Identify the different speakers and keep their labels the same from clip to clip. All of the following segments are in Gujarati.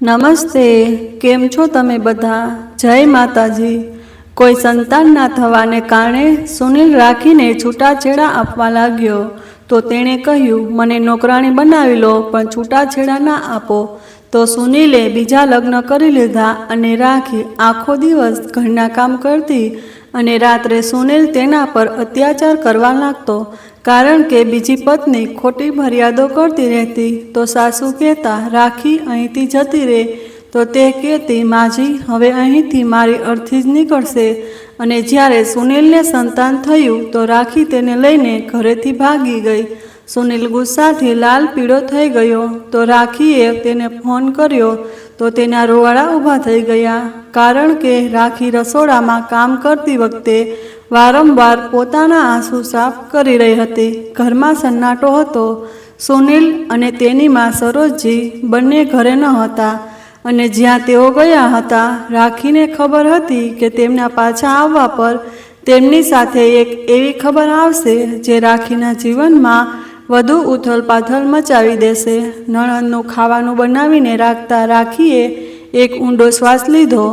Speaker 1: નમસ્તે, કેમ છો તમે બધા? જય માતાજી. કોઈ સંતાન ના થવાને કારણે સુનિલ રાખીને છૂટાછેડા આપવા લાગ્યો. તો તેણે કહ્યું, મને નોકરાણી બનાવી લો, પણ છૂટાછેડા ના આપો. તો સુનિલે બીજા લગ્ન કરી લીધા અને રાખી આખો દિવસ ઘરના કામ કરતી અને રાત્રે સુનિલ તેના પર અત્યાચાર કરવા લાગતો. કારણ કે બીજી પત્ની ખોટી ફરિયાદો કરતી રહેતી. તો સાસુ કહેતા, રાખી અહીંથી જતી રહે. તો તે કહેતી, માજી હવે અહીંથી મારી અર્થી જ નીકળશે. અને જ્યારે સુનિલને સંતાન થયું તો રાખી તેને લઈને ઘરેથી ભાગી ગઈ. સુનિલ ગુસ્સાથી લાલ પીળો થઈ ગયો. તો રાખીએ તેને ફોન કર્યો તો તેના રોવાળા ઊભા થઈ ગયા. કારણ કે રાખી રસોડામાં કામ કરતી વખતે વારંવાર પોતાના આંસુ સાફ કરી રહી હતી. ઘરમાં સન્નાટો હતો. સુનિલ અને તેની માં સરોજજી બંને ઘરે ન હતા અને જ્યાં તેઓ ગયા હતા, રાખીને ખબર હતી કે તેમના પાછા આવવા પર તેમની સાથે એક એવી ખબર આવશે જે રાખીના જીવનમાં વધુ ઉથલપાથલ મચાવી દેશે. નણંદનું ખાવાનું બનાવીને રાખતા રાખીએ એક ઊંડો શ્વાસ લીધો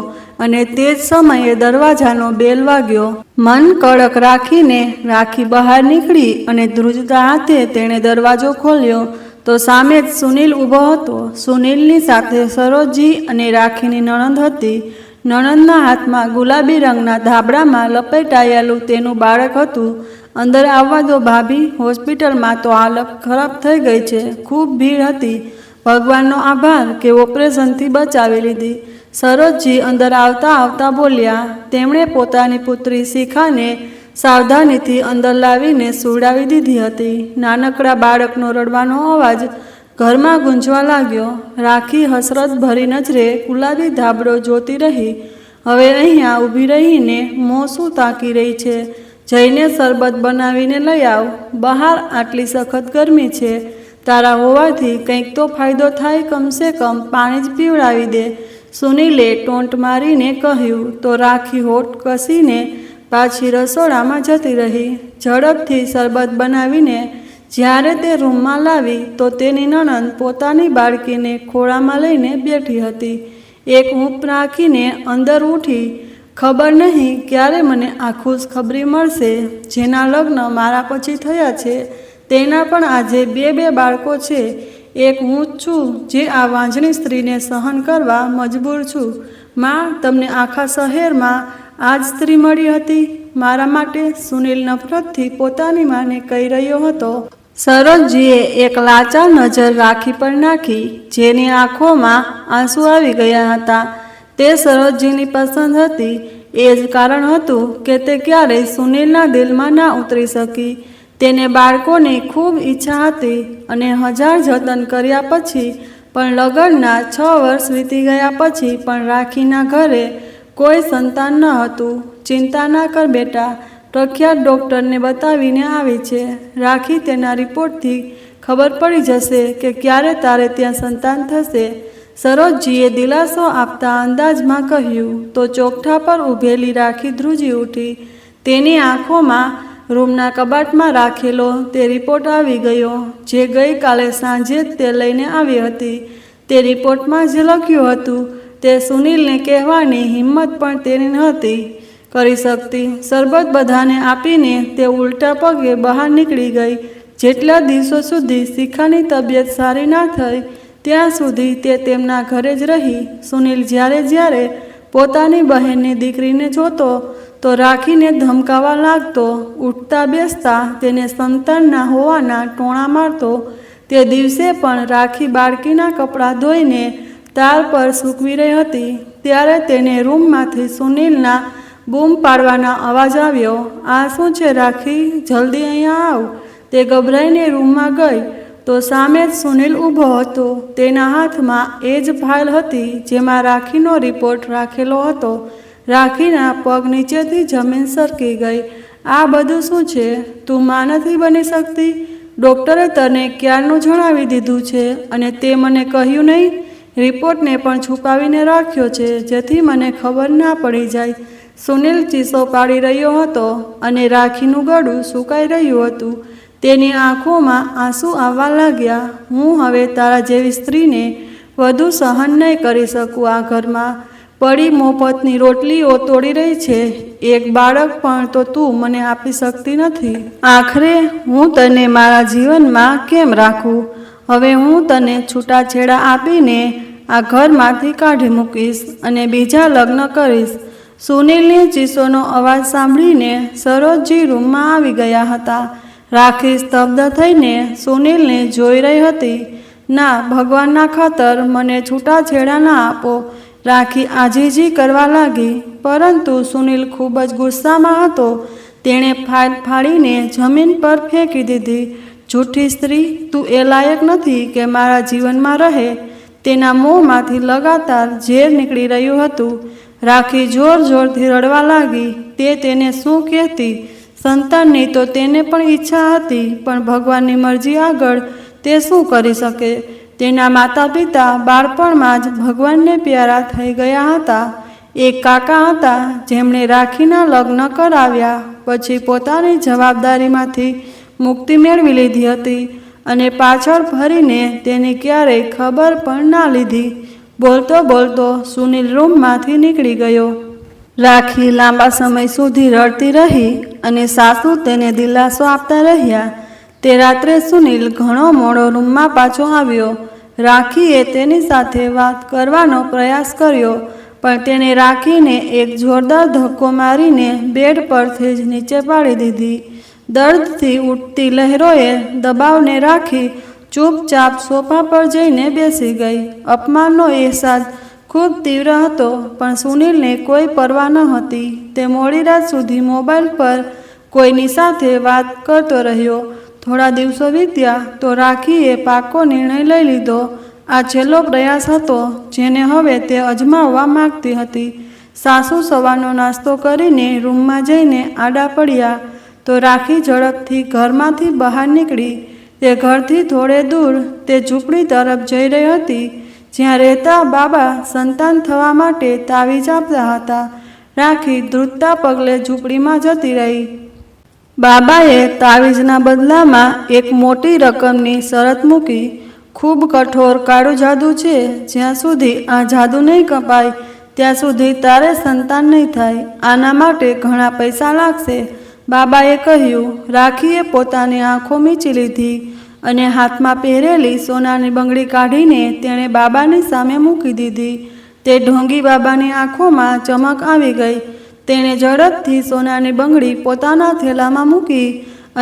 Speaker 1: અને તે જ સમયે દરવાજાનો બેલ વાગ્યો. મન કડક રાખીને રાખી બહાર નીકળી અને ધ્રુજતા હાથે તેણે દરવાજો ખોલ્યો તો સામે જ સુનિલ ઊભો હતો. સુનિલની સાથે સરોજજી અને રાખીની નણંદ હતી. નણંદના હાથમાં ગુલાબી રંગના ધાબળામાં લપેટાયેલું તેનું બાળક હતું. અંદર આવવા દો ભાભી, હોસ્પિટલમાં તો હાલત ખરાબ થઈ ગઈ છે, ખૂબ ભીડ હતી. ભગવાનનો આભાર કે ઓપરેશનથી બચાવી લીધી. સરોજજી અંદર આવતા આવતા બોલ્યા. તેમણે પોતાની પુત્રી શિખાને સાવધાનીથી અંદર લાવીને સુવડાવી દીધી હતી. નાનકડા બાળકનો રડવાનો અવાજ ઘરમાં ગુંજવા લાગ્યો. રાખી હસરત ભરી નજરે ગુલાબી ધાબળો જોતી રહી. હવે અહીંયા ઊભી રહીને મોં શું તાકી રહી છે? જઈને શરબત બનાવીને લઈ આવ. બહાર આટલી સખત ગરમી છે. તારા હોવાથી કંઈક તો ફાયદો થાય, કમસે કમ પાણી જ પીવડાવી દે. સુનિલે ટોન્ટ મારીને કહ્યું. તો રાખી હોઠ કસીને પાછી રસોડામાં જતી રહી. ઝડપથી શરબત બનાવીને જ્યારે તે રૂમમાં લાવી તો તેની નણંદ પોતાની બાળકીને ખોળામાં લઈને બેઠી હતી. એક ઊંપ રાખીને અંદર ઉઠી. ખબર નહીં ક્યારે મને આ ખુશખબરી મળશે. જેના લગ્ન મારા પછી થયા છે તેના પણ આજે બે બાળકો છે. એક હું જ છું જે આ વાંઝણી સ્ત્રીને સહન કરવા મજબૂર છું. માં, તમને આખા શહેરમાં આ જ સ્ત્રી મળી હતી મારા માટે? સુનિલ નફરતથી પોતાની માને કહી રહ્યો હતો. સરોજજીએ એક લાચાર નજર રાખી પર નાખી, જેની આંખોમાં આંસુ આવી ગયા હતા. તે સરોજજીની પસંદ હતી. એ જ કારણ હતું કે તે ક્યારેય સુનિલના દિલમાં ના ઉતરી શકી. તેને બાળકોની ખૂબ ઈચ્છા હતી અને 1000 જતન કર્યા પછી પણ લગ્નના 6 વર્ષ વીતી ગયા પછી પણ રાખીના ઘરે કોઈ સંતાન ન હતું. ચિંતા ના કર બેટા, પ્રખ્યાત ડૉક્ટરને બતાવીને આવી છે. રાખી તેના રિપોર્ટથી ખબર પડી જશે કે ક્યારે તારે ત્યાં સંતાન થશે. સરોજજીએ દિલાસો આપતા અંદાજમાં કહ્યું. તો ચોકઠા પર ઊભેલી રાખી ધ્રુજી ઉઠી. તેની આંખોમાં રૂમના કબાટમાં રાખેલો તે રિપોર્ટ આવી ગયો જે ગઈકાલે સાંજે જ તે લઈને આવી હતી. તે રિપોર્ટમાં જ લખ્યું હતું તે સુનિલને કહેવાની હિંમત પણ તેની નહોતી કરી શકતી. શરબત બધાને આપીને તે ઉલટા પગે બહાર નીકળી ગઈ. જેટલા દિવસો સુધી શિખાની તબિયત સારી ના થઈ ત્યાં સુધી તે તેમના ઘરે જ રહી. સુનિલ જ્યારે પોતાની બહેનની દીકરીને જોતો તો રાખીને ધમકાવા લાગતો. ઉઠતા બેસતા તેને સંતાનના હોવાના ટોણા મારતો. તે દિવસે પણ રાખી બાળકીના કપડાં ધોઈને તાર પર સૂકવી રહી હતી ત્યારે તેને રૂમમાંથી સુનિલના બૂમ પાડવાના અવાજ આવ્યો. આ શું છે રાખી? જલ્દી અહીંયા આવ. તે ગભરાઈને રૂમમાં ગઈ તો સામે જ સુનિલ ઊભો હતો. તેના હાથમાં એ જ ફાઇલ હતી જેમાં રાખીનો રિપોર્ટ રાખેલો હતો. રાખીના પગ નીચેથી જમીન સરકી ગઈ. આ બધું શું છે? તું માં નથી બની શકતી? ડૉક્ટરે તને ક્યારનું જણાવી દીધું છે અને તે મને કહ્યું નહીં? રિપોર્ટને પણ છુપાવીને રાખ્યો છે જેથી મને ખબર ના પડી જાય. સુનિલ ચીસો પાડી રહ્યો હતો અને રાખીનું ગળું સુકાઈ રહ્યું હતું. તેની આંખોમાં આંસુ આવવા લાગ્યા. હું હવે તારા જેવી સ્ત્રીને વધુ સહન નહીં કરી શકું. આ ઘરમાં પડી મોફતની રોટલીઓ તોડી રહી છે. એક બાળક પણ તો તું મને આપી શકતી નથી. આખરે હું તને મારા જીવનમાં કેમ રાખું? હવે હું તને છૂટાછેડા આપીને આ ઘરમાંથી કાઢી મૂકીશ અને બીજા લગ્ન કરીશ. સુનિલની ચીસોનો અવાજ સાંભળીને સરોજજી રૂમમાં આવી ગયા હતા. રાખી સ્તબ્ધ થઈને સુનિલને જોઈ રહી હતી. ના, ભગવાનના ખાતર મને છૂટાછેડા ના આપો. રાખી આજીજી કરવા લાગી, પરંતુ સુનિલ ખૂબ જ ગુસ્સામાં હતો. તેણે ફાઇલ ફાડીને જમીન પર ફેંકી દીધી. જૂઠી સ્ત્રી, તું એ લાયક નથી કે મારા જીવનમાં રહે. તેના મોંમાંથી લગાતાર ઝેર નીકળી રહ્યું હતું. રાખી જોર જોરથી રડવા લાગી. તે તેને શું કહેતી? સંતાનની તો તેને પણ ઈચ્છા હતી, પણ ભગવાનની મરજી આગળ તે શું કરી શકે? તેના માતા પિતા બાળપણમાં જ ભગવાનને પ્યારા થઈ ગયા હતા. એક કાકા હતા જેમણે રાખીના લગ્ન કરાવ્યા, પછી પોતાની જવાબદારીમાંથી મુક્તિ મેળવી લીધી હતી અને પાછળ ફરીને તેની ક્યારેય ખબર પણ ના લીધી. બોલતો બોલતો સુનિલ રૂમમાંથી નીકળી ગયો. રાખી લાંબા સમય સુધી રડતી રહી અને સાસુ તેને દિલાસો આપતા રહ્યા. તે રાત્રે સુનિલ ઘણો મોડો રૂમમાં પાછો આવ્યો. રાખીએ તેની સાથે વાત કરવાનો પ્રયાસ કર્યો, પણ તેણે રાખીને એક જોરદાર ધક્કો મારીને બેડ પરથી જ નીચે પાડી દીધી. દર્દથી ઉઠતી લહેરોએ દબાવને રાખી ચૂપચાપ સોફા પર જઈને બેસી ગઈ. અપમાનનો અહેસાસ ખૂબ તીવ્ર હતો, પણ સુનિલને કોઈ પરવા ન હતી. તે મોડી રાત સુધી મોબાઈલ પર કોઈની સાથે વાત કરતો રહ્યો. થોડા દિવસો વીત્યા તો રાખીએ પાકો નિર્ણય લઈ લીધો. આ છેલ્લો પ્રયાસ હતો જેને હવે તે અજમાવવા માંગતી હતી. સાસુ સવારનો નાસ્તો કરીને રૂમમાં જઈને આડા પડ્યા તો રાખી ઝડપથી ઘરમાંથી બહાર નીકળી. તે ઘરથી થોડે દૂર તે ઝૂંપડી તરફ જઈ રહી હતી, જ્યાં રહેતા બાબા સંતાન થવા માટે તાવીજ આપતા હતા. રાખી ધ્રુજતા પગલે ઝૂંપડીમાં જતી રહી. બાબાએ તાવીજના બદલામાં એક મોટી રકમની શરત મૂકી. ખૂબ કઠોર કાળું જાદુ છે. જ્યાં સુધી આ જાદુ નહીં કપાય ત્યાં સુધી તારે સંતાન નહીં થાય. આના માટે ઘણા પૈસા લાગશે, બાબાએ કહ્યું. રાખીએ પોતાની આંખો મીચી લીધી અને હાથમાં પહેરેલી સોનાની બંગડી કાઢીને તેણે બાબાની સામે મૂકી દીધી. તે ઢોંગી બાબાની આંખોમાં ચમક આવી ગઈ. તેણે ઝડપથી સોનાની બંગડી પોતાના થેલામાં મૂકી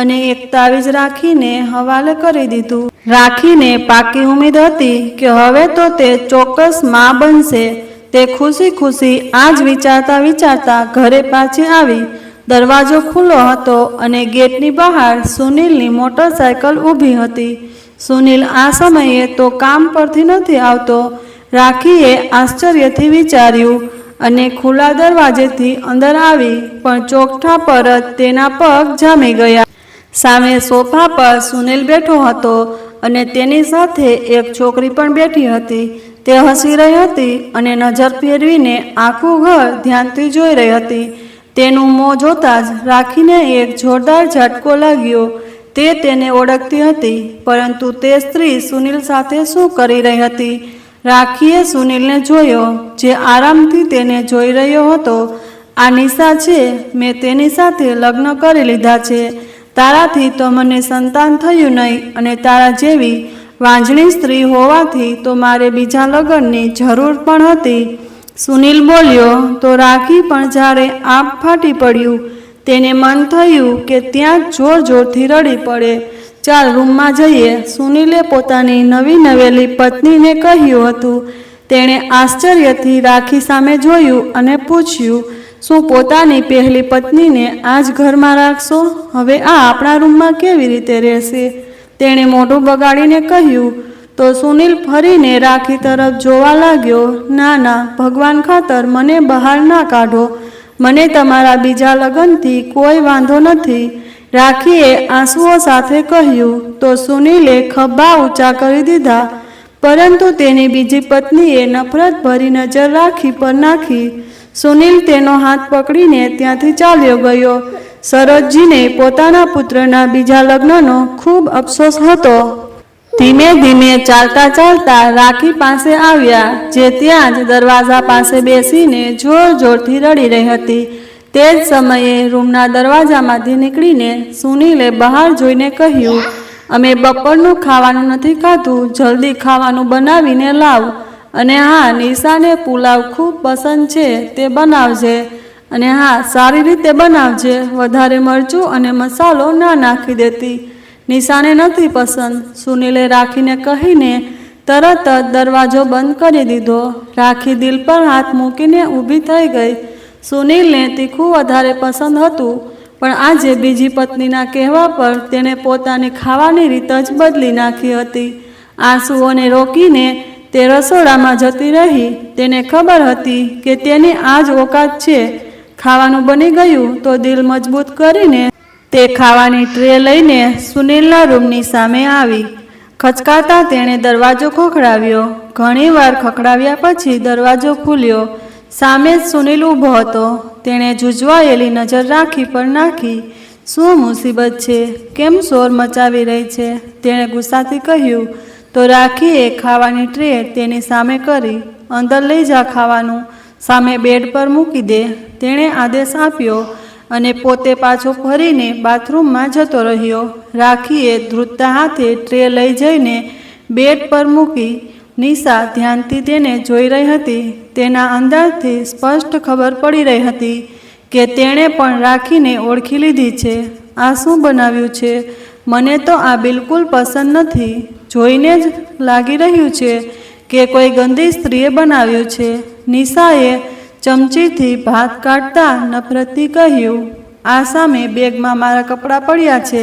Speaker 1: અને એક તાવીજ રાખીને હવાલે કરી દીધું. રાખીને પાકી ઉમ્મીદ હતી કે હવે તો તે ચોક્કસ માં બનશે. તે ખુશી ખુશી આ જ વિચારતા વિચારતા ઘરે પાછી આવી. દરવાજો ખુલ્લો હતો અને ગેટની બહાર સુનિલની મોટરસાયકલ ઊભી હતી. સુનિલ આ સમયે તો કામ પરથી નથી આવતો. રાખીએ આશ્ચર્યથી વિચાર્યું અને ખુલ્લા દરવાજેથી અંદર આવી, પણ ચોકઠા પર જ તેના પગ જામી ગયા. સામે સોફા પર સુનિલ બેઠો હતો અને તેની સાથે એક છોકરી પણ બેઠી હતી. તે હસી રહી હતી અને નજર ફેરવીને આખું ઘર ધ્યાનથી જોઈ રહી હતી. તેનું મોં જોતાં જ રાખીને એક જોરદાર ઝટકો લાગ્યો. તે તેને ઓળખતી હતી, પરંતુ તે સ્ત્રી સુનિલ સાથે શું કરી રહી હતી? રાખીએ સુનિલને જોયો, જે આરામથી તેને જોઈ રહ્યો હતો. આ નિશા છે. મેં તેની સાથે લગ્ન કરી લીધા છે. તારાથી તો મને સંતાન થયું નહીં, અને તારા જેવી વાંજણી સ્ત્રી હોવાથી તો મારે બીજા લગ્નની જરૂર પણ હતી. સુનિલ બોલ્યો તો રાખી પણ જાણે આપ ફાટી પડ્યું. તેને મન થયું કે ત્યાં જોર જોરથી રડી પડે. ચાલ રૂમમાં જઈએ, સુનિલે પોતાની નવી નવેલી પત્નીને કહ્યું હતું. તેણે આશ્ચર્યથી રાખી સામે જોયું અને પૂછ્યું, શું પોતાની પહેલી પત્નીને આ જ ઘરમાં રાખશો? હવે આ આપણા રૂમમાં કેવી રીતે રહેશે? તેણે મોઢું બગાડીને કહ્યું. તો સુનિલ ફરીને રાખી તરફ જોવા લાગ્યો. ના ના, ભગવાન ખાતર મને બહાર ના કાઢો. મને તમારા બીજા લગ્નથી કોઈ વાંધો નથી, રાખીએ આંસુઓ સાથે કહ્યું. તો સુનિલે ખભા ઊંચા કરી દીધા, પરંતુ તેની બીજી પત્નીએ નફરત ભરી નજર રાખી પર નાખી. સુનિલ તેનો હાથ પકડીને ત્યાંથી ચાલ્યો ગયો. સરોજજીને પોતાના પુત્રના બીજા લગ્નનો ખૂબ અફસોસ હતો. ધીમે ધીમે ચાલતા ચાલતા રાખી પાસે આવ્યા, જે ત્યાં જ દરવાજા પાસે બેસીને જોર જોરથી રડી રહી હતી. તે જ સમયે રૂમના દરવાજામાંથી નીકળીને સુનીલે બહાર જોઈને કહ્યું, અમે બપોરનું ખાવાનું નથી ખાધું, જલ્દી ખાવાનું બનાવીને લાવ. અને હા, નિશાને પુલાવ ખૂબ પસંદ છે, તે બનાવજે. અને હા, સારી રીતે બનાવજે, વધારે મરચું અને મસાલો ના નાખી દેતી, નિશાને નથી પસંદ. સુનીલે રાખીને કહીને તરત જ દરવાજો બંધ કરી દીધો. રાખી દિલ પર હાથ મૂકીને ઊભી થઈ ગઈ. સુનીલને તીખું વધારે પસંદ હતું, પણ આજે બીજી પત્નીના કહેવા પર તેણે પોતાની ખાવાની રીત જ બદલી નાખી હતી. આંસુઓને રોકીને તે રસોડામાં જતી રહી. તેને ખબર હતી કે તેની આ જ ઓકાત છે. ખાવાનું બની ગયું તો દિલ મજબૂત કરીને તે ખાવાની ટ્રે લઈને સુનીલના રૂમની સામે આવી. ખચકાતા તેણે દરવાજો ખખડાવ્યો. ઘણીવાર ખખડાવ્યા પછી દરવાજો ખુલ્યો. સામે જ સુનીલ ઊભો હતો. તેણે જૂજવાયેલી નજર રાખી પર નાખી. શું મુસીબત છે? કેમ શોર મચાવી રહી છે? તેણે ગુસ્સાથી કહ્યું. તો રાખીએ ખાવાની ટ્રે તેની સામે કરી. અંદર લઈ જા ખાવાનું, સામે બેડ પર મૂકી દે, તેણે આદેશ આપ્યો અને પોતે પાછો ફરીને બાથરૂમમાં જતો રહ્યો. રાખીએ ધ્રુજતા હાથે ટ્રે લઈ જઈને બેડ પર મૂકી. નિશા ધ્યાનથી તેને જોઈ રહી હતી. તેના અંદરથી સ્પષ્ટ ખબર પડી રહી હતી કે તેણે પણ રાખીને ઓળખી લીધી છે. આ શું બનાવ્યું છે? મને તો આ બિલકુલ પસંદ નથી. જોઈને જ લાગી રહ્યું છે કે કોઈ ગંદી સ્ત્રીએ બનાવ્યું છે. નિશાએ ચમચીથી ભાત કાઢતા નફરતથી કહ્યું. આ સામે બેગમાં મારા કપડાં પડ્યા છે.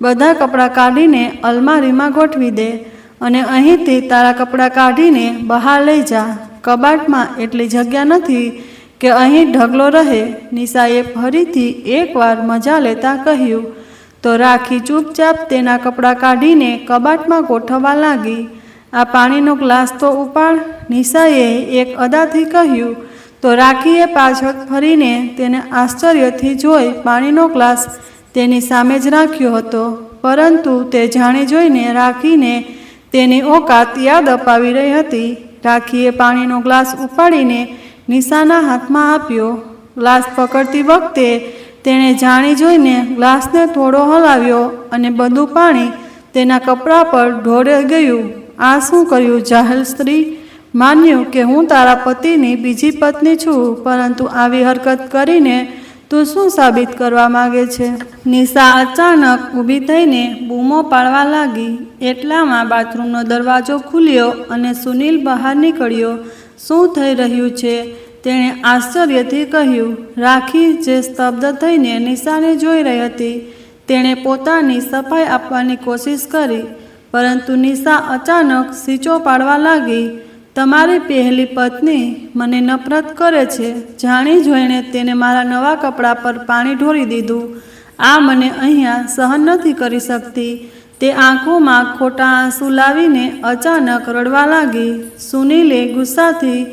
Speaker 1: બધા કપડાં કાઢીને અલમારીમાં ગોઠવી દે અને અહીંથી તારા કપડાં કાઢીને બહાર લઈ જા. કબાટમાં એટલી જગ્યા નથી કે અહીં ઢગલો રહે. નિશાએ ફરીથી એકવાર મજા લેતા કહ્યું. તો રાખી ચૂપચાપ તેના કપડાં કાઢીને કબાટમાં ગોઠવવા લાગી. આ પાણીનો ગ્લાસ તો ઉપાડ, નિશાએ એક અદાથી કહ્યું. તો રાખીએ પાછળ ફરીને તેને આશ્ચર્યથી જોઈ પાણીનો ગ્લાસ તેની સામે જ રાખ્યો હતો. પરંતુ તે જાણી જોઈને રાખીને તેની ઓકાત યાદ અપાવી રહી હતી. રાખીએ પાણીનો ગ્લાસ ઉપાડીને નિશાના હાથમાં આપ્યો. ગ્લાસ પકડતી વખતે તેણે જાણી જોઈને ગ્લાસને થોડો હલાવ્યો અને બધું પાણી તેના કપડા પર ઢોળાઈ ગયું. આ શું કર્યું જાહેલ સ્ત્રી? માન્યું કે હું તારા પતિની બીજી પત્ની છું, પરંતુ આવી હરકત કરીને તું શું સાબિત કરવા માંગે છે? નિશા અચાનક ઊભી થઈને બૂમો પાડવા લાગી. એટલામાં બાથરૂમનો દરવાજો ખુલ્યો અને સુનીલ બહાર નીકળ્યો. શું થઈ રહ્યું છે? તેણે આશ્ચર્યથી કહ્યું. રાખી જે સ્તબ્ધ થઈને નિશાને જોઈ રહી હતી. તેણે પોતાની સફાઈ આપવાની કોશિશ કરી, પરંતુ નિશા અચાનક સીચો પાડવા લાગી. તમારી પહેલી પત્ની મને નફરત કરે છે. જાણી જોઈને તેને મારા નવા કપડાં પર પાણી ઢોળી દીધું. આ મને અહીંયા સહન નથી કરી શકતી. તે આંખોમાં ખોટા આંસુ લાવીને અચાનક રડવા લાગી. સુનીલે ગુસ્સાથી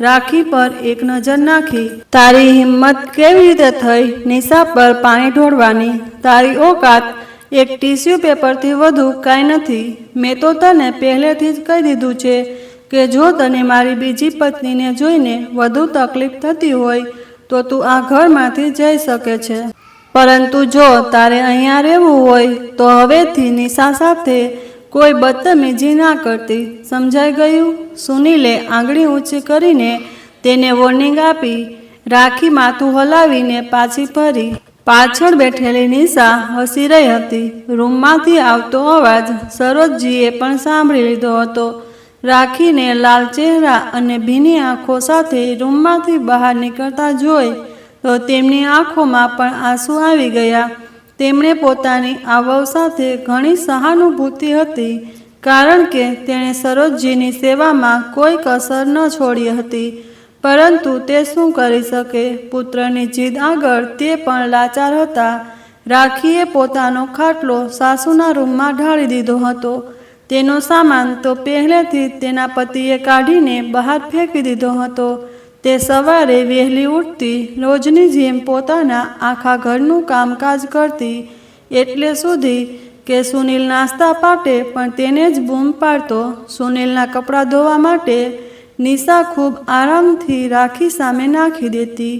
Speaker 1: રાખી પર એક નજર નાખી. તારી હિંમત કેવી રીતે થઈ નિશા પર પાણી ઢોળવાની? તારી ઓકાત એક ટીશ્યુ પેપરથી વધુ કાંઈ નથી. મેં તો તને પહેલેથી જ કહી દીધું છે કે જો તને મારી બીજી પત્નીને જોઈને વધુ તકલીફ થતી હોય તો તું આ ઘરમાંથી જઈ શકે છે, પરંતુ જો તારે અહીંયા રહેવું હોય તો હવેથી નિશા સાથે કોઈ બદતમીજી ના કરતી. સમજાઈ ગયું? સુનીલે આંગળી ઊંચી કરીને તેને વોર્નિંગ આપી. રાખી માથું હલાવીને પાછી ફરી. પાછળ બેઠેલી નિશા હસી રહી હતી. રૂમમાંથી આવતો અવાજ સરોજજીએ પણ સાંભળી લીધો હતો. રાખીને લાલ ચહેરા અને ભીની આંખો સાથે રૂમમાંથી બહાર નીકળતા જોઈ તો તેમની આંખોમાં પણ આંસુ આવી ગયા. તેમણે પોતાની આ વહુ સાથે ઘણી સહાનુભૂતિ હતી, કારણ કે તેણે સરોજજીની સેવામાં કોઈ કસર ન છોડી હતી. પરંતુ તે શું કરી શકે? પુત્રની જીદ આગળ તે પણ લાચાર હતા. રાખીએ પોતાનો ખાટલો સાસુના રૂમમાં ઢાળી દીધો હતો. તેનો સામાન તો પહેલેથી તેના પતિએ કાઢીને બહાર ફેંકી દીધો હતો. તે સવારે વહેલી ઉઠતી, રોજની જેમ પોતાના આખા ઘરનું કામકાજ કરતી, એટલે સુધી કે સુનિલ નાસ્તા પાટે પણ તેને જ બૂમ પાડતો. સુનિલના કપડાં ધોવા માટે નિશા ખૂબ આરામથી રાખી સામે નાખી દેતી,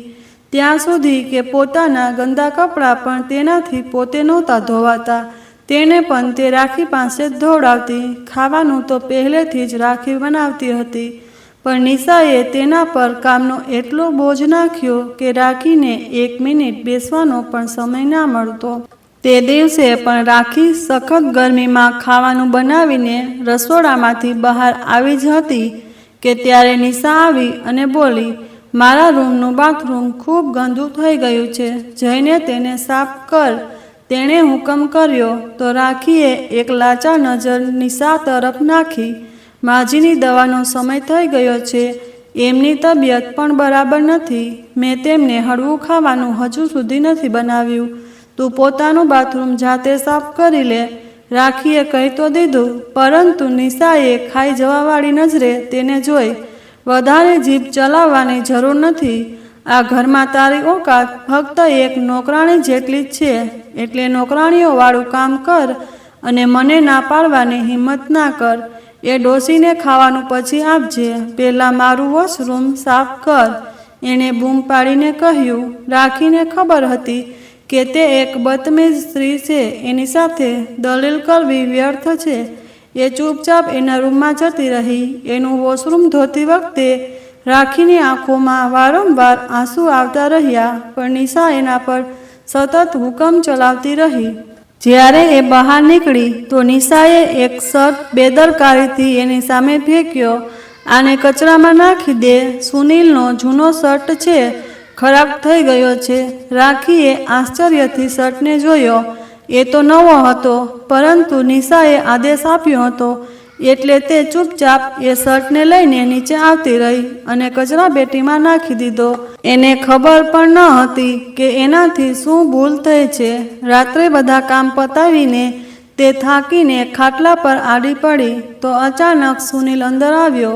Speaker 1: ત્યાં સુધી કે પોતાના ગંદા કપડાં પણ તેનાથી પોતે નહોતા ધોવાતા. તેને પણ તે રાખી પાસે જ ધોવડાવતી. ખાવાનું તો પહેલેથી જ રાખી બનાવતી હતી, પણ નિશાએ તેના પર કામનો એટલો બોજ નાખ્યો કે રાખીને 1 મિનિટ બેસવાનો પણ સમય ના મળતો. તે દિવસે પણ રાખી સખત ગરમીમાં ખાવાનું બનાવીને રસોડામાંથી બહાર આવી જ હતી કે ત્યારે નિશા આવી અને બોલી, મારા રૂમનું બાથરૂમ ખૂબ ગંદુ થઈ ગયું છે, જઈને તેને સાફ કર. તેણે હુકમ કર્યો તો રાખીએ એક લાચાર નજર નિશા તરફ નાખી. માજીની દવાનો સમય થઈ ગયો છે, એમની તબિયત પણ બરાબર નથી. મેં તેમને હળવું ખાવાનું હજુ સુધી નથી બનાવ્યું. તું પોતાનું બાથરૂમ જાતે સાફ કરી લે. રાખીએ કહી તો દીધું, પરંતુ નિશાએ ખાઈ જવાવાળી નજરે તેને જોઈ. વધારે જીભ ચલાવવાની જરૂર નથી. આ ઘરમાં તારી ઓકાત ફક્ત એક નોકરાણી જેટલી જ છે, એટલે નોકરાણીઓવાળું કામ કર અને મને ના પાડવાની હિંમત ના કર. એ ડોસીને ખાવાનું પછી આપજે, પહેલાં મારું વોશરૂમ સાફ કર, એણે બૂમ પાડીને કહ્યું. રાખીને ખબર હતી કે તે એક બદતમીઝ સ્ત્રી છે, એની સાથે દલીલ કરવી વ્યર્થ છે. એ ચૂપચાપ એના રૂમમાં જતી રહી. એનું વોશરૂમ ધોતી વખતે રાખીની આંખોમાં વારંવાર આંસુ આવતા રહ્યા, પણ નિશા એના પર સતત હુકમ ચલાવતી રહી. જ્યારે એ બહાર નીકળી તો નિશાએ એક શર્ટ બેદરકારીથી એની સામે ફેંક્યો. આને કચરામાં નાખી દે, સુનિલનો જૂનો શર્ટ છે, ખરાબ થઈ ગયો છે. રાખીએ આશ્ચર્યથી શર્ટને જોયો. એ તો નવો હતો, પરંતુ નિશાએ આદેશ આપ્યો હતો એટલે તે ચૂપચાપ એ શર્ટને લઈને નીચે આવતી રહી અને કચરાપેટીમાં નાખી દીધો. એને ખબર પણ ન હતી કે એનાથી શું ભૂલ થઈ છે. રાત્રે બધા કામ પતાવીને તે થાકીને ખાટલા પર આડી પડી તો અચાનક સુનિલ અંદર આવ્યો.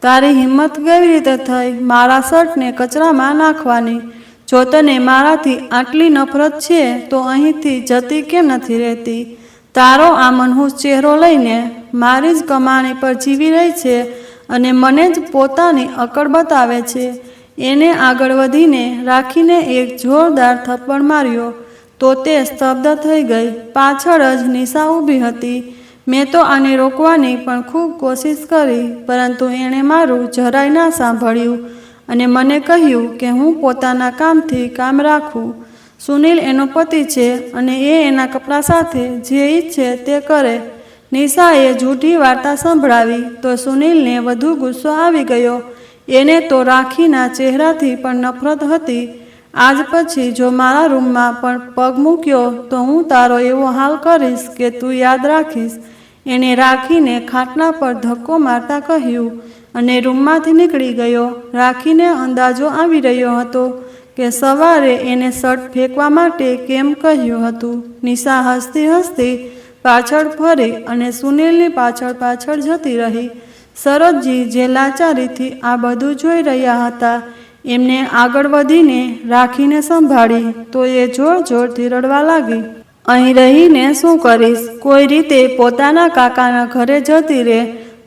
Speaker 1: તારી હિંમત કેવી રીતે થઈ મારા શર્ટને કચરામાં નાખવાની? જો તને મારાથી આટલી નફરત છે તો અહીંથી જતી કેમ નથી રહેતી? તારો આ મનહૂસ ચહેરો લઈને મારી જ કમાણી પર જીવી રહી છે અને મને જ પોતાની અકળ બતાવે છે. એને આગળ વધીને રાખીને એક જોરદાર થપ્પડ માર્યો તો તે સ્તબ્ધ થઈ ગઈ. પાછળ જ નિશા ઊભી હતી. મેં તો આને રોકવાની પણ ખૂબ કોશિશ કરી, પરંતુ એણે મારું જરાય ના સાંભળ્યું અને મને કહ્યું કે હું પોતાના કામથી કામ રાખું. સુનિલ એનો પતિ છે અને એ એના કપડાં સાથે જે ઈચ્છે તે કરે. નિશાએ જૂઠી વાર્તા સંભળાવી તો સુનિલને વધુ ગુસ્સો આવી ગયો. એને તો રાખીના ચહેરાથી પણ નફરત હતી. આજ પછી જો મારા રૂમમાં પણ પગ મૂક્યો તો હું તારો એવો હાલ કરીશ કે તું યાદ રાખીશ. એણે રાખીને ખાટલા પર ધક્કો મારતા કહ્યું અને રૂમમાંથી નીકળી ગયો. રાખીને અંદાજો આવી રહ્યો હતો કે સવારે એને શર્ટ ફેંકવા માટે કેમ કહ્યું હતું. નિશા હસતી હસતી પાછળ ફરી અને સુનિલની પાછળ પાછળ જતી રહી. શરદજી જે લાચારીથી આ બધું જોઈ રહ્યા હતા, એમને આગળ વધીને રાખીને સંભાળી તો એ જોર જોરથી રડવા લાગી. અહીં રહીને શું કરીશ? કોઈ રીતે પોતાના કાકાના ઘરે જતી રહે.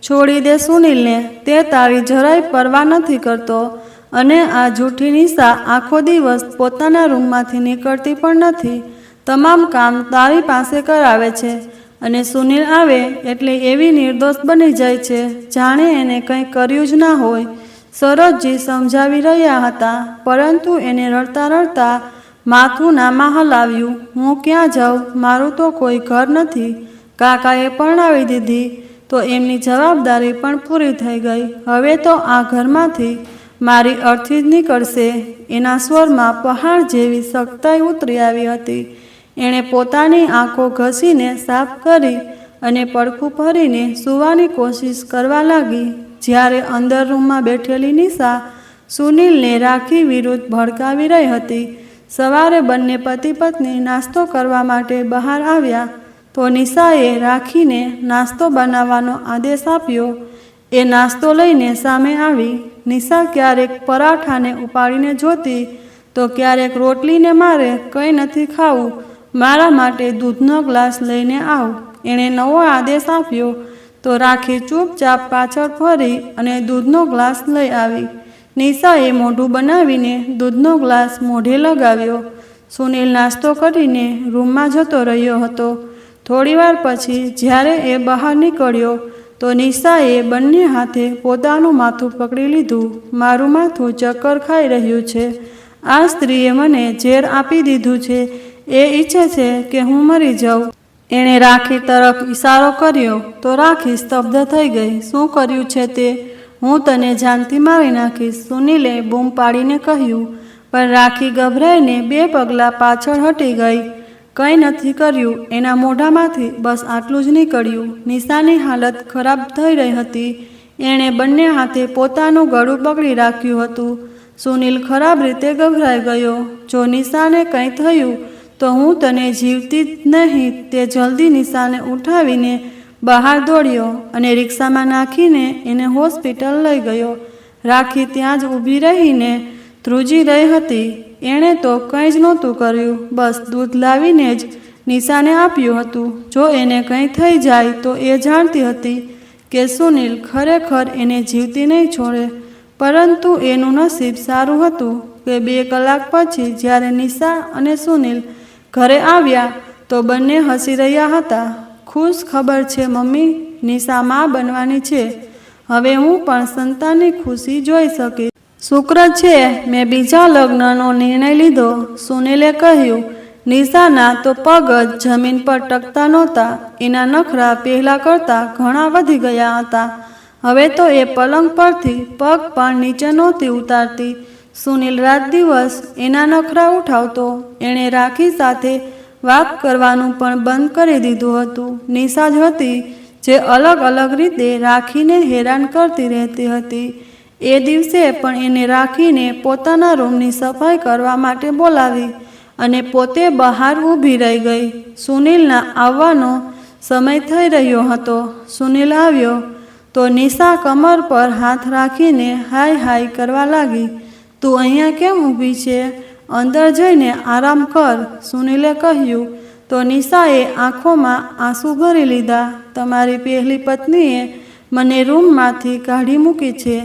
Speaker 1: છોડી દે સુનિલને, તે તારી જરાય પરવા નથી કરતો. અને આ જૂઠી નિશા આખો દિવસ પોતાના રૂમમાંથી નીકળતી પણ નથી. તમામ કામ તારી પાસે કરાવે છે અને સુનિલ આવે એટલે એવી નિર્દોષ બની જાય છે જાણે એને કંઈ કર્યું જ ના હોય. શરદજી સમજાવી રહ્યા હતા, પરંતુ એને રડતા રડતા માથું નામાં હલાવ્યું. હું ક્યાં જાઉં? મારું તો કોઈ ઘર નથી. કાકાએ પરણાવી દીધી તો એમની જવાબદારી પણ પૂરી થઈ ગઈ. હવે તો આ ઘરમાંથી મારી અર્થી જ નીકળશે. એના સ્વરમાં પહાડ જેવી સખ્તાઈ ઉતરી આવી હતી. એણે પોતાની આંખો ઘસીને સાફ કરી અને પડખું ભરીને સૂવાની કોશિશ કરવા લાગી. જ્યારે અંદર રૂમમાં બેઠેલી નિશા સુનિલને રાખી વિરુદ્ધ ભડકાવી રહી હતી. સવારે બંને પતિ પત્ની નાસ્તો કરવા માટે બહાર આવ્યા તો નિશાએ રાખીને નાસ્તો બનાવવાનો આદેશ આપ્યો. એ નાસ્તો લઈને સામે આવી. નિશા ક્યારેક પરાઠાને ઉપાડીને જોતી તો ક્યારેક રોટલીને મારે કંઈ નથી ખાવું, મારા માટે દૂધનો ગ્લાસ લઈને આવ. એણે નવો આદેશ આપ્યો તો રાખી ચૂપચાપ પાછળ ફરી અને દૂધનો ગ્લાસ લઈ આવી. નિશાએ મોઢું બનાવીને દૂધનો ગ્લાસ મોઢે લગાવ્યો. સુનિલ નાસ્તો કરીને રૂમમાં જતો રહ્યો હતો. થોડીવાર પછી જ્યારે એ બહાર નીકળ્યો તો નિશાએ બંને હાથે પોતાનું માથું પકડી લીધું. મારું માથું ચક્કર ખાઈ રહ્યું છે. આ સ્ત્રીએ મને ઝેર આપી દીધું છે. એ ઈચ્છે છે કે હું મરી જાઉં. એણે રાખી તરફ ઈશારો કર્યો તો રાખી સ્તબ્ધ થઈ ગઈ. શું કર્યું છે તે? હું તને જાનથી મારી નાખીશ, સુનિલે બૂમ પાડીને કહ્યું. પણ રાખી ગભરાઈને 2 પગલાં પાછળ હટી ગઈ. કંઈ નથી કર્યું. એના મોઢામાંથી બસ આટલું જ નીકળ્યું. નિશાની હાલત ખરાબ થઈ રહી હતી. એણે બંને હાથે પોતાનું ગળું પકડી રાખ્યું હતું. સુનિલ ખરાબ રીતે ગભરાઈ ગયો. જો નિશાને કંઈ થયું તો હું તને જીવતી જ નહીં. તે જલ્દી નિશાને ઉઠાવીને બહાર દોડ્યો અને રિક્ષામાં નાખીને એને હોસ્પિટલ લઈ ગયો. રાખી ત્યાં જ ઊભી રહીને ધ્રુજી રહી હતી. એણે તો કંઈ જ નહોતું કર્યું. બસ દૂધ લાવીને જ નિશાને આપ્યું હતું. જો એને કંઈ થઈ જાય તો એ જાણતી હતી કે સુનિલ ખરેખર એને જીવતી નહીં છોડે. પરંતુ એનું નસીબ સારું હતું કે 2 કલાક પછી જ્યારે નિશા અને સુનિલ ઘરે આવ્યા તો બંને હસી રહ્યા હતા. ખુશ ખબર છે મમ્મી, નિશા માં બનવાની છે. હવે હું પણ સંતાનની ખુશી જોઈ શકીશ. શુક્ર છે મેં બીજા લગ્નનો નિર્ણય લીધો, સુનિલે કહ્યું. નિશાના તો પગ જ જમીન પર ટકતા નહોતા. એના નખરા પહેલાં કરતાં ઘણા વધી ગયા હતા. હવે તો એ પલંગ પરથી પગ પણ નીચે નહોતી ઉતારતી. સુનિલ રાત દિવસ એના નખરા ઉઠાવતો. એણે રાખી સાથે વાત કરવાનું પણ બંધ કરી દીધું હતું. નિશા જ હતી જે અલગ અલગ રીતે રાખીને હેરાન કરતી રહેતી હતી. એ દિવસે પણ એને રાખીને પોતાના રૂમની સફાઈ કરવા માટે બોલાવી અને પોતે બહાર ઊભી રહી ગઈ. સુનિલના આવવાનો સમય થઈ રહ્યો હતો. સુનિલ આવ્યો તો નિશા કમર પર હાથ રાખીને હાય હાય કરવા લાગી. તું અહીંયા કેમ ઊભી છે? અંદર જઈને આરામ કર, સુનિલે કહ્યું. તો નિશાએ આંખોમાં આંસુ ભરી લીધા. તમારી પહેલી પત્નીએ મને રૂમમાંથી કાઢી મૂકી છે.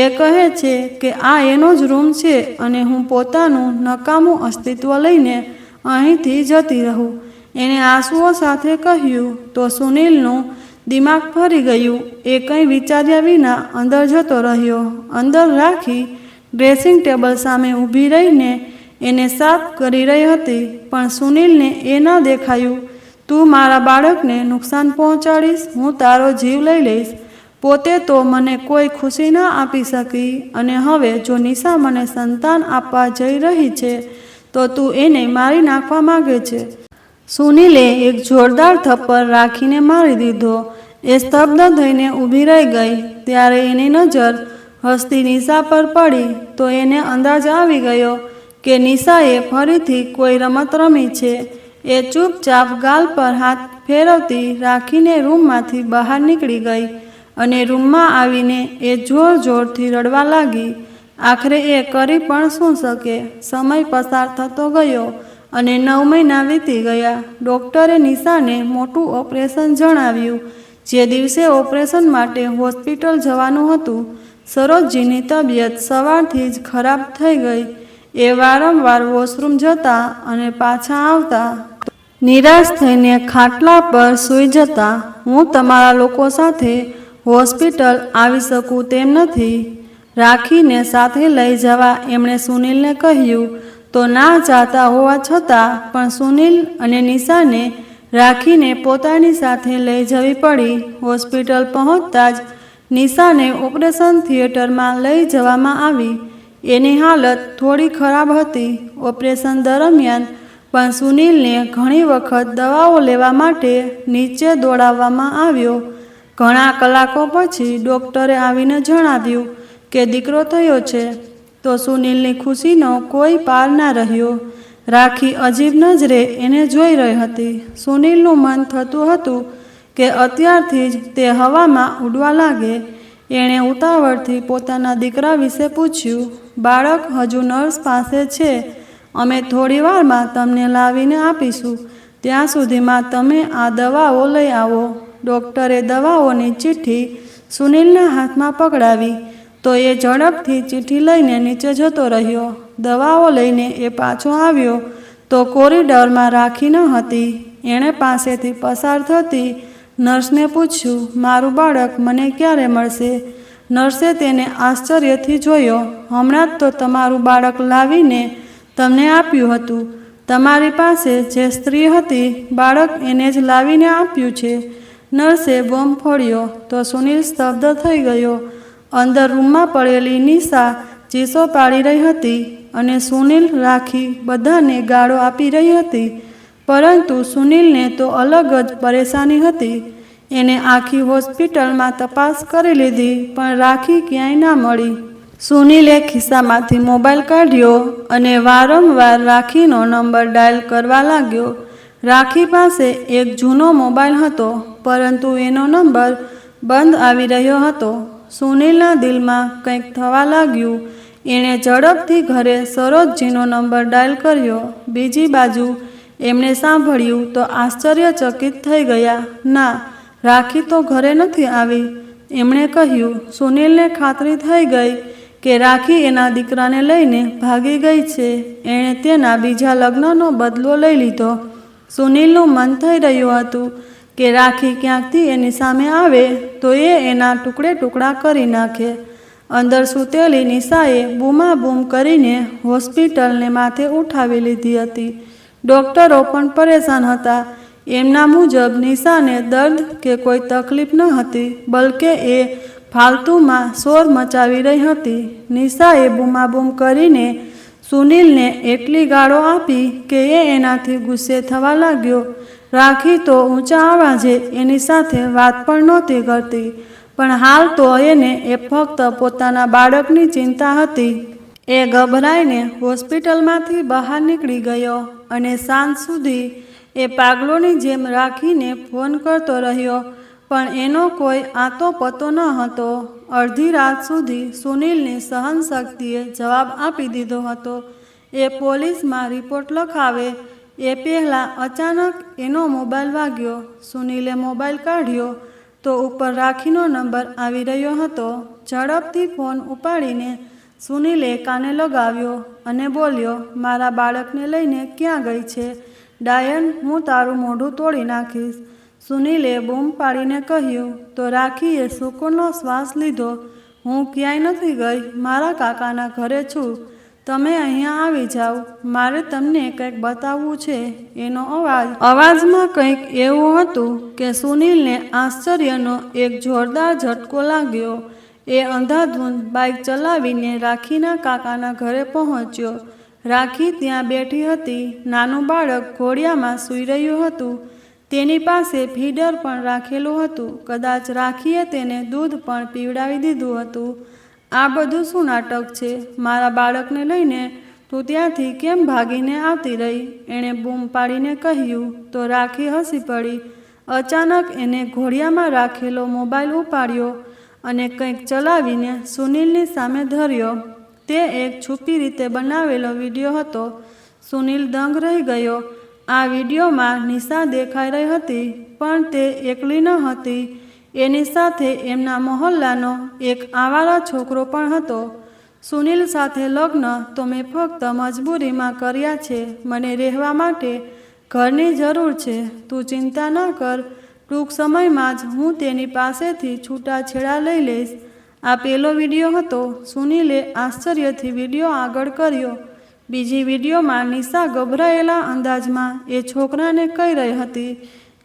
Speaker 1: એ કહે છે કે આ એનો જ રૂમ છે અને હું પોતાનું નકામું અસ્તિત્વ લઈને અહીંથી જતી રહું. એણે આંસુઓ સાથે કહ્યું. તો સુનિલનું દિમાગ ફરી ગયું. એ કંઈ વિચાર્યા વિના અંદર જતો રહ્યો. અંદર રાખી ડ્રેસિંગ ટેબલ સામે ઊભી રહીને એને સાફ કરી રહી હતી. પણ સુનિલને એ ન દેખાયું. તું મારા બાળકને નુકસાન પહોંચાડીશ, હું તારો જીવ લઈ લઈશ. પોતે તો મને કોઈ ખુશી ના આપી શકી અને હવે જો નિશા મને સંતાન આપવા જઈ રહી છે તો તું એને મારી નાખવા માંગે છે. સુનિલે એક જોરદાર થપ્પડ રાખીને મારી દીધો. એ સ્તબ્ધ થઈને ઊભી રહી ગઈ. ત્યારે એની નજર હસતી નિશા પર પડી તો એને અંદાજ આવી ગયો કે નિશાએ ફરીથી કોઈ રમત રમી છે. એ ચૂપચાપ ગાલ પર હાથ ફેરવતી રાખીને રૂમમાંથી બહાર નીકળી ગઈ અને રૂમમાં આવીને એ જોર જોરથી રડવા લાગી. આખરે એ કરી પણ શું શકે? સમય પસાર થતો ગયો અને 9 મહિના વીતી ગયા. ડૉક્ટરે નિશાને મોટું ઓપરેશન જણાવ્યું. જે દિવસે ઓપરેશન માટે હોસ્પિટલ જવાનું હતું, સરોજજીની તબિયત સવારથી જ ખરાબ થઈ ગઈ. એ વારંવાર વોશરૂમ જતા અને પાછા આવતા. નિરાશ થઈને ખાટલા પર સૂઈ જતા. હું તમારા લોકો સાથે હોસ્પિટલ આવી શકું તેમ નથી. રાખીને સાથે લઈ જવા એમણે સુનિલને કહ્યું. તો ના ચાહતા હોવા છતાં પણ સુનિલ અને નિશાને રાખીને પોતાની સાથે લઈ જવી પડી. હોસ્પિટલ પહોંચતા જ નિશાને ઓપરેશન થિયેટરમાં લઈ જવામાં આવી. એની હાલત થોડી ખરાબ હતી. ઓપરેશન દરમિયાન પણ સુનિલને ઘણી વખત દવાઓ લેવા માટે નીચે દોડાવવામાં આવ્યો. ઘણા કલાકો પછી ડૉક્ટરે આવીને જણાવ્યું કે દીકરો થયો છે. તો સુનિલની ખુશીનો કોઈ પાર ના રહ્યો. રાખી અજીબ નજરે એને જોઈ રહી હતી. સુનિલનું મન થતું હતું કે અત્યારથી જ તે હવામાં ઉડવા લાગે. એણે ઉતાવળથી પોતાના દીકરા વિશે પૂછ્યું. બાળક હજુ નર્સ પાસે છે અમે થોડી વારમાં તમને લાવીને આપીશું. ત્યાં સુધીમાં તમે આ દવાઓ લઈ આવો. ડૉક્ટરે દવાઓની ચિઠ્ઠી સુનિલના હાથમાં પકડાવી તો એ ઝડપથી ચિઠ્ઠી લઈને નીચે જતો રહ્યો. દવાઓ લઈને એ પાછો આવ્યો તો કોરિડોરમાં રાખી ન હતી. એણે પાસેથી પસાર થતી નર્સને પૂછ્યું, મારું બાળક મને ક્યારે મળશે? નર્સે તેને આશ્ચર્યથી જોયો. હમણાં જ તો તમારું બાળક લાવીને તમને આપ્યું હતું. તમારી પાસે જે સ્ત્રી હતી, બાળક એને જ લાવીને આપ્યું છે. નર્સે બોમ્બ ફોડ્યો તો સુનિલ સ્તબ્ધ થઈ ગયો. અંદર રૂમમાં પડેલી નિશા ચીસો પાડી રહી હતી અને સુનિલ, રાખી બધાને ગાળો આપી રહી હતી. પરંતુ સુનિલને તો અલગ જ પરેશાની હતી. એને આખી હોસ્પિટલમાં તપાસ કરી લીધી પણ રાખી ક્યાંય ના મળી. સુનિલે ખિસ્સામાંથી મોબાઈલ કાઢ્યો અને વારંવાર રાખીનો નંબર ડાયલ કરવા લાગ્યો. રાખી પાસે એક જૂનો મોબાઈલ હતો પરંતુ એનો નંબર બંધ આવી રહ્યો હતો. સુનિલના દિલમાં કંઈક થવા લાગ્યું. એણે ઝડપથી ઘરે સરોજજીનો નંબર ડાયલ કર્યો. બીજી બાજુ એમણે સાંભળ્યું તો આશ્ચર્યચકિત થઈ ગયા. ના, રાખી તો ઘરે નથી આવી. એમણે કહ્યું. સુનિલને ખાતરી થઈ ગઈ કે રાખી એના દીકરાને લઈને ભાગી ગઈ છે. એણે તેના બીજા લગ્નનો બદલો લઈ લીધો. સુનિલનું મન થઈ રહ્યું હતું કે રાખી ક્યાંકથી એની સામે આવે તો એ એના ટુકડે ટુકડા કરી નાખે. અંદર સૂતેલી નિશાએ બૂમાબૂમ કરીને હોસ્પિટલને માથે ઉઠાવી લીધી હતી. ડૉક્ટરો પણ પરેશાન હતા. એમના મુજબ નિશાને દર્દ કે કોઈ તકલીફ ન હતી, બલકે એ ફાલતુમાં શોર મચાવી રહી હતી. નિશાએ બૂમાબૂમ કરીને સુનિલને એટલી ગાળો આપી કે એ એનાથી ગુસ્સે થવા લાગ્યો. રાખી તો ઊંચા અવાજે એની સાથે વાત પણ નહોતી કરતી, પણ હાલ તો એને ફક્ત પોતાના બાળકની ચિંતા હતી. એ ગભરાઈને હોસ્પિટલમાંથી બહાર નીકળી ગયો અને સાંજ સુધી એ પાગલોની જેમ રાખીને ફોન કરતો રહ્યો, પણ એનો કોઈ આતો પતો ન હતો. અડધી રાત સુધી સુનિલની સહનશક્તિએ જવાબ આપી દીધો હતો. એ પોલીસમાં રિપોર્ટ લખાવે એ પહેલાં અચાનક એનો મોબાઈલ વાગ્યો. સુનિલે મોબાઈલ કાઢ્યો તો ઉપર રાખીનો નંબર આવી રહ્યો હતો. ઝડપથી ફોન ઉપાડીને સુનિલે કાને લગાવ્યો અને બોલ્યો, મારા બાળકને લઈને ક્યાં ગઈ છે? ડાયન, હું તારું મોઢું તોડી નાખીશ. સુનિલે બૂમ પાડીને કહ્યું. તો રાખીએ સુકૂનનો શ્વાસ લીધો. હું ક્યાંય નથી ગઈ, મારા કાકાના ઘરે છું. તમે અહીંયા આવી જાઓ, મારે તમને કંઈક બતાવવું છે. એનો અવાજમાં કંઈક એવું હતું કે સુનિલને આશ્ચર્યનો એક જોરદાર ઝટકો લાગ્યો. એ અંધાધૂંધ બાઇક ચલાવીને રાખીના કાકાના ઘરે પહોંચ્યો. રાખી ત્યાં બેઠી હતી. નાનું બાળક ઘોડિયામાં સૂઈ રહ્યું હતું. તેની પાસે ફીડર પણ રાખેલું હતું. કદાચ રાખીએ તેને દૂધ પણ પીવડાવી દીધું હતું. આ બધું શું નાટક છે? મારા બાળકને લઈને તું ત્યાંથી કેમ ભાગીને આવતી રહી? એણે બૂમ પાડીને કહ્યું. તો રાખી હસી પડી. અચાનક એને ઘોડિયામાં રાખેલો મોબાઈલ ઉપાડ્યો અને કંઈક ચલાવીને સુનિલની સામે ધર્યો. તે એક છુપી રીતે બનાવેલો વિડીયો હતો. સુનિલ દંગ રહી ગયો. આ વિડીયોમાં નિશા દેખાઈ રહી હતી, પણ તે એકલી ન હતી. એની સાથે એમના મહોલ્લાનો એક આવારા છોકરો પણ હતો. સુનિલ સાથે લગ્ન તો મેં ફક્ત મજબૂરીમાં કર્યા છે. મને રહેવા માટે ઘરની જરૂર છે. તું ચિંતા ન કર, ટૂંક સમયમાં જ હું તેની પાસેથી છૂટાછેડા લઈ લઈશ. આ પેલો વિડીયો હતો. સુનિલે આશ્ચર્યથી વિડીયો આગળ કર્યો. બીજી વિડીયોમાં નિશા ગભરાયેલા અંદાજમાં એ છોકરાને કહી રહી હતી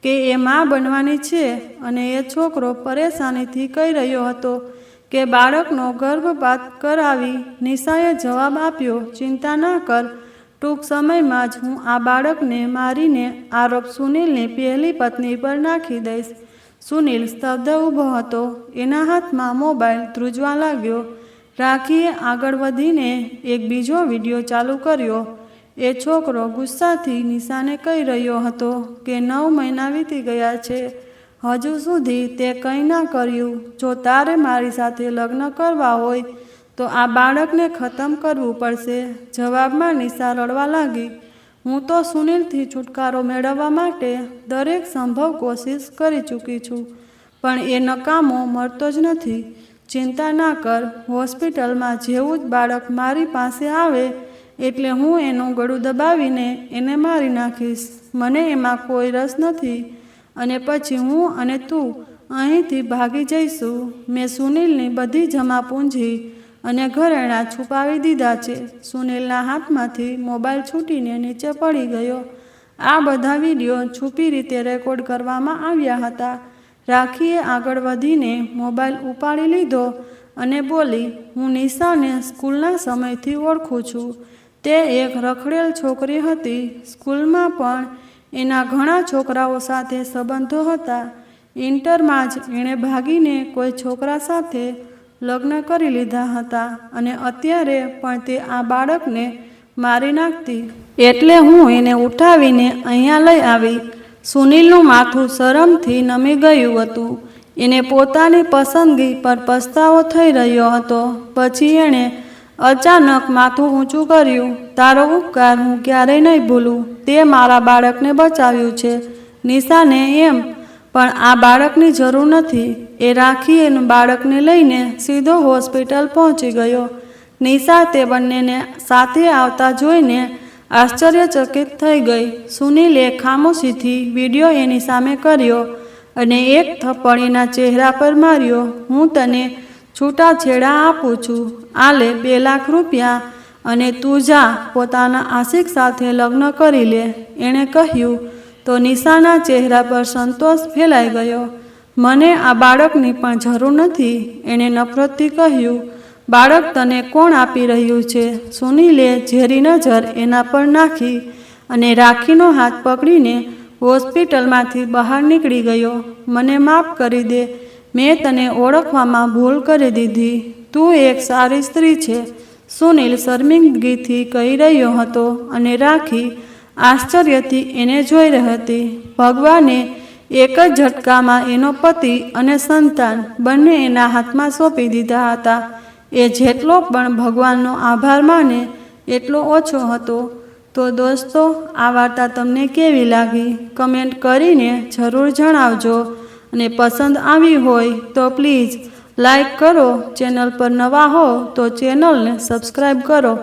Speaker 1: કે એ માં બનવાની છે અને એ છોકરો પરેશાનીથી કહી રહ્યો હતો કે બાળકનો ગર્ભપાત કરાવી. નિશાએ જવાબ આપ્યો, ચિંતા ના કર, ટૂંક સમયમાં જ હું આ બાળકને મારીને આરોપ સુનિલની પહેલી પત્ની પર નાખી દઈશ. સુનિલ સ્તબ્ધ ઊભો હતો. એના હાથમાં મોબાઈલ ધ્રુજવા લાગ્યો. રાખીએ આગળ વધીને એક બીજો વિડીયો ચાલુ કર્યો. એ છોકરો ગુસ્સાથી નિશાને કહી રહ્યો હતો કે 9 મહિના વીતી ગયા છે, હજુ સુધી તે કંઈ ના કર્યું. જો તારે મારી સાથે લગ્ન કરવા હોય તો આ બાળકને ખતમ કરવું પડશે. જવાબમાં નિશા રડવા લાગી. હું તો સુનિલથી છુટકારો મેળવવા માટે દરેક સંભવ કોશિશ કરી ચૂકી છું, પણ એ નકામો મળતો જ નથી. ચિંતા ના કર, હોસ્પિટલમાં જેવું જ બાળક મારી પાસે આવે એટલે હું એનું ગળું દબાવીને એને મારી નાખીશ. મને એમાં કોઈ રસ નથી અને પછી હું અને તું અહીંથી ભાગી જઈશું. મેં સુનિલની બધી જમા પૂંજી અને ઘરેણાં છુપાવી દીધા છે. સુનિલના હાથમાંથી મોબાઈલ છૂટીને નીચે પડી ગયો. આ બધા વિડીયો છુપી રીતે રેકોર્ડ કરવામાં આવ્યા હતા. રાખીએ આગળ વધીને મોબાઈલ ઉપાડી લીધો અને બોલી, હું નિશાને સ્કૂલના સમયથી ઓળખું છું. તે એક રખડેલ છોકરી હતી. સ્કૂલમાં પણ એના ઘણા છોકરાઓ સાથે સંબંધો હતા. ઇન્ટરમાં જ એણે ભાગીને કોઈ છોકરા સાથે લગ્ન કરી લીધા હતા અને અત્યારે પણ તે આ બાળકને મારી નાખતી. એટલે હું એને ઉઠાવીને અહીંયા લઈ આવી. સુનિલનું માથું શરમથી નમી ગયું હતું. એને પોતાની પસંદગી પર પસ્તાવો થઈ રહ્યો હતો. પછી એણે અચાનક માથું ઊંચું કર્યું. તારો ઉપકાર હું ક્યારેય નહીં ભૂલું. તે મારા બાળકને બચાવ્યું છે. નિશાને એમ પણ આ બાળકની જરૂર નથી. એ રાખી એનું બાળકને લઈને સીધો હોસ્પિટલ પહોંચી ગયો. નિશા તે બંનેને સાથે આવતા જોઈને આશ્ચર્યચકિત થઈ ગઈ. સુનિલે ખામોશીથી વિડીયો એની સામે કર્યો અને એક થપ્પડ એના ચહેરા પર માર્યો. હું તને છૂટાછેડા આપું છું. આ લે 2 લાખ રૂપિયા અને તું જા પોતાના આશિક સાથે લગ્ન કરી લે, એણે કહ્યું. તો નિશાના ચહેરા પર સંતોષ ફેલાઈ ગયો. મને આ બાળકની પણ જરૂર નથી, એણે નફરતથી કહ્યું. બાળક તને કોણ આપી રહ્યું છે? સુનિલે ઝેરી નજર એના પર નાખી અને રાખીનો હાથ પકડીને હોસ્પિટલમાંથી બહાર નીકળી ગયો. મને માફ કરી દે, મેં તને ઓળખવામાં ભૂલ કરી દીધી. તું એક સારી સ્ત્રી છે, સુનિલ શર્મિંદગીથી કહી રહ્યો હતો અને રાખી આશ્ચર્યથી એને જોઈ રહી હતી. ભગવાને એક જ ઝટકામાં એનો પતિ અને સંતાન બંને એના હાથમાં સોંપી દીધા હતા. એ જેટલો પણ ભગવાનનો આભાર માને એટલો ઓછો હતો. તો દોસ્તો, આ વાર્તા તમને કેવી લાગી? કમેન્ટ કરીને જરૂર જણાવજો અને પસંદ આવી હોય તો પ્લીઝ લાઈક કરો. ચેનલ પર નવા હો તો ચેનલને સબસ્ક્રાઈબ કરો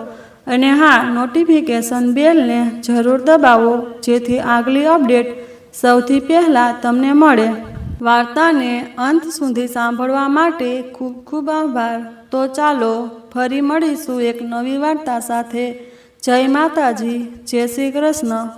Speaker 1: અને હા, નોટિફિકેશન બેલને જરૂર દબાવો જેથી આગલી અપડેટ સૌથી પહેલાં તમને મળે. વાર્તાને અંત સુધી સાંભળવા માટે ખૂબ ખૂબ આભાર. તો ચાલો ફરી મળીશું એક નવી વાર્તા સાથે. જય માતાજી, જય શ્રી કૃષ્ણ.